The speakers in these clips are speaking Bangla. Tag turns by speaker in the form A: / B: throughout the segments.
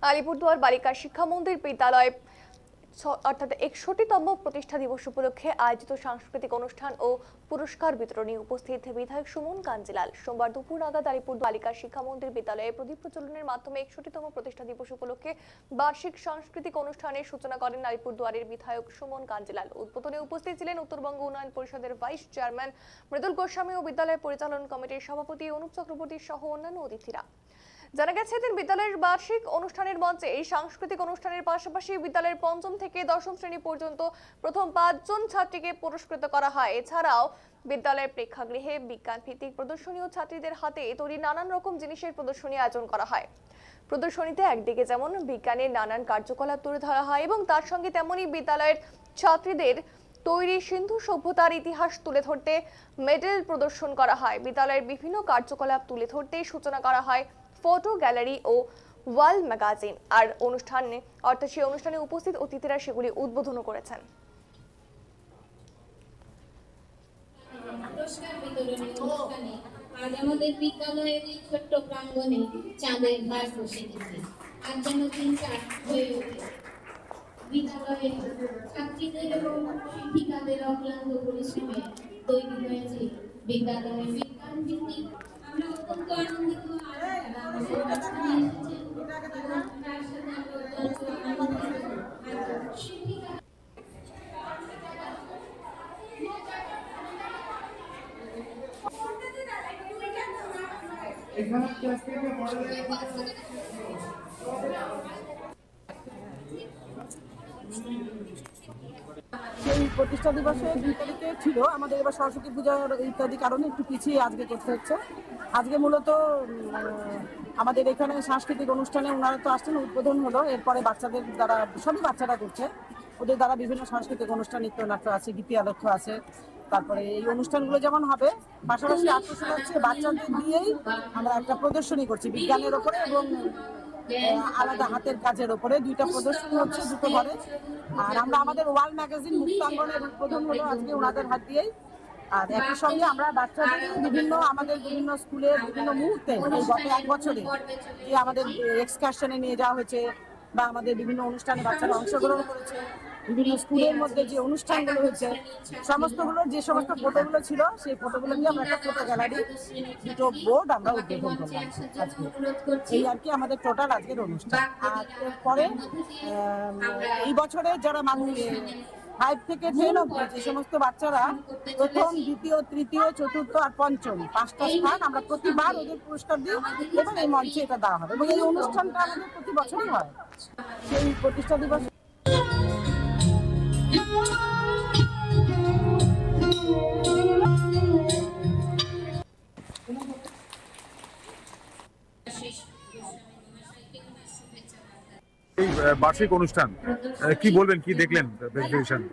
A: আলিপুরদুয়ার বালিকা শিক্ষা মন্দির বিদ্যালয় অর্থাৎ 61তম প্রতিষ্ঠা দিবস উপলক্ষে আয়োজিত সাংস্কৃতিক অনুষ্ঠান ও পুরস্কার বিতরণী উপস্থিত বিধায়ক সুমন কাঞ্জিলাল। সোমবার দুপুর নাগাদ আলিপুর বালিকা শিক্ষা মন্দির বিদ্যালয়ে প্রদীপ প্রজ্বলনের মাধ্যমে 61তম প্রতিষ্ঠা দিবস উপলক্ষে বার্ষিক সাংস্কৃতিক অনুষ্ঠানের সূচনা করেন আলিপুরদুয়ারের বিধায়ক সুমন কাঞ্জিলাল। উদ্বোধনে উপস্থিত ছিলেন উত্তরবঙ্গ উন্নয়ন পরিষদের ভাইস চেয়ারম্যান মৃদুল গোস্বামী ও বিদ্যালয় পরিচালন কমিটির সভাপতি অনুপ চক্রবর্তী সহ অন্যান্য অতিথিরা। জানা গেছে এদিন বিদ্যালয়ের বার্ষিক অনুষ্ঠানের মঞ্চে এই সাংস্কৃতিক অনুষ্ঠানের পাশাপাশি বিদ্যালয়ের পঞ্চম থেকে দশম শ্রেণী পর্যন্ত প্রথম 5 জন ছাত্রীকে পুরস্কৃত করা হয়। এছাড়াও বিদ্যালয়ের প্রেক্ষাগৃহে বিজ্ঞান ভিত্তিক প্রদর্শনী ও ছাত্রীদের হাতে তৈরি নানান রকম জিনিসের প্রদর্শনী আয়োজন করা হয়। প্রদর্শনীতে একদিকে যেমন বিজ্ঞানের নানান কার্যকলাপ তুলে ধরা হয় এবং তার সঙ্গে তেমনই বিদ্যালয়ের ছাত্রীদের তৈরি সিন্ধু সভ্যতার ইতিহাস তুলে ধরতে মেডেল প্রদর্শন করা হয়। বিদ্যালয়ের বিভিন্ন কার্যকলাপ তুলে ধরতে সূচনা করা হয় ফটো গ্যালারি ও ওয়াল ম্যাগাজিন। আর সেই অনুষ্ঠানে উপস্থিত অতিথিরা সেগুলি উদ্বোধন করেছেন।
B: আজ আমাদের বিদ্যালয়ের এই ছোট্ট প্রাঙ্গণে চাঁদের ঘাট বসে গেছে। আজ যেন দিনটা হয়ে ওঠে বিদ্যালয়ের ছাত্রীদের এবং শিক্ষিকাদের অক্লান্ত পরিশ্রমে তৈরি হয়েছে বিদ্যালয়ের বিজ্ঞান ভিত্তিক। আমরা অত্যন্ত আনন্দিত
C: সেই প্রতিষ্ঠা দিবসে 2 তারিখে ছিল আমাদের, এবার সরস্বতী পূজার ইত্যাদি কারণে একটু পিছিয়ে আজকে করতে হচ্ছে। আজকে মূলত আমাদের এখানে সাংস্কৃতিক অনুষ্ঠানে ওনারা তো আসছেন, উদ্বোধন হলো, এরপরে বাচ্চাদের দ্বারা, সবই বাচ্চারা করছে, ওদের দ্বারা বিভিন্ন সাংস্কৃতিক অনুষ্ঠান, নৃত্যনাট্য আছে, গীতি আলোক্য আছে। তারপরে এই অনুষ্ঠানগুলো যেমন হবে, পাশাপাশি আকর্ষণ হচ্ছে বাচ্চাদের দিয়েই আমরা একটা প্রদর্শনী করছি বিজ্ঞানের ওপরে এবং আলাদা হাতের কাজের ওপরে। 2টা প্রদর্শনী হচ্ছে দুটো ঘরে। আর আমরা আমাদের ওয়াল ম্যাগাজিন মুক্তাঙ্গনের উদ্বোধন হলো আজকে ওনাদের হাত দিয়েই। আর একই সঙ্গে আমরা বাচ্চাদের আমাদের বিভিন্ন স্কুলের বিভিন্ন মুহূর্তে এই গত 1 বছরে যে আমাদের এক্সকারশনে নিয়ে যাওয়া হয়েছে বা আমাদের বিভিন্ন অনুষ্ঠানে বাচ্চারা অংশগ্রহণ করেছে, বিভিন্ন স্কুলের মধ্যে যে অনুষ্ঠানগুলো হয়েছে, সমস্তগুলো যে সমস্ত ফটোগুলো ছিল সেই ফটোগুলো নিয়ে আমরা একটা ফটো গ্যালারি, 2টো বোর্ড আমরা উদ্বোধন করলাম আজকে। এই আর কি আমাদের টোটাল আজকের অনুষ্ঠান। আর এরপরে এই বছরে যারা 5 থেকে 10 অব্দি যে সমস্ত বাচ্চারা প্রথম, দ্বিতীয়, তৃতীয়, চতুর্থ আর পঞ্চম 5টা স্থান আমরা প্রতিবার ওদের পুরস্কার দিই এবং এই মঞ্চে এটা দেওয়া হবে এবং এই অনুষ্ঠানটা আমাদের প্রতি বছরই হয়। সেই প্রতিষ্ঠা দিবস
D: এই বার্ষিক অনুষ্ঠান কি বলবেন, কি দেখলেন?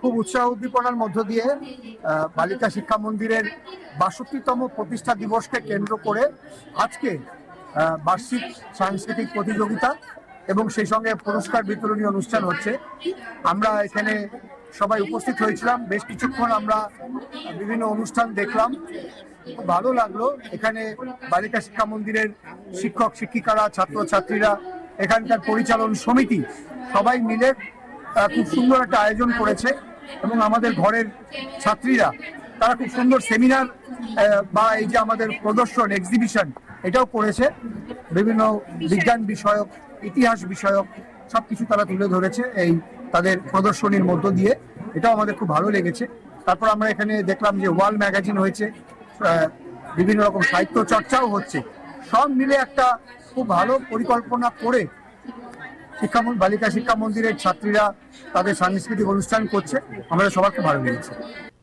E: খুব উৎসাহ উদ্দীপনার মধ্য দিয়ে বালিকা শিক্ষা মন্দিরের 62তম প্রতিষ্ঠা দিবসকে কেন্দ্র করে আজকে বার্ষিক সাংস্কৃতিক প্রতিযোগিতা এবং সেই সঙ্গে পুরস্কার বিতরণী অনুষ্ঠান হচ্ছে। আমরা এখানে সবাই উপস্থিত হয়েছিলাম, বেশ কিছুক্ষণ আমরা বিভিন্ন অনুষ্ঠান দেখলাম, খুব ভালো লাগলো। এখানে বালিকা শিক্ষা মন্দিরের শিক্ষক শিক্ষিকারা, ছাত্রছাত্রীরা, এখানকার পরিচালন সমিতি সবাই মিলে খুব সুন্দর একটা আয়োজন করেছে এবং আমাদের ঘরের ছাত্রীরা তারা খুব সুন্দর সেমিনার বা এই যে আমাদের প্রদর্শন এক্সিবিশন এটাও করেছে। বিভিন্ন বিজ্ঞান বিষয়ক, ইতিহাস বিষয়ক সবকিছু তারা তুলে ধরেছে এই তাদের প্রদর্শনীর মধ্য দিয়ে। এটাও আমাদের খুব ভালো লেগেছে। তারপর আমরা এখানে দেখলাম যে ওয়াল ম্যাগাজিন হয়েছে, বিভিন্ন রকম সাহিত্য চর্চাও হচ্ছে। সব মিলে একটা খুব ভালো পরিকল্পনা করে বালিকা শিক্ষা মন্দিরের ছাত্রীরা তাদের সাংস্কৃতিক অনুষ্ঠান করছে। আমাদের সবার খুব ভালো লেগেছে।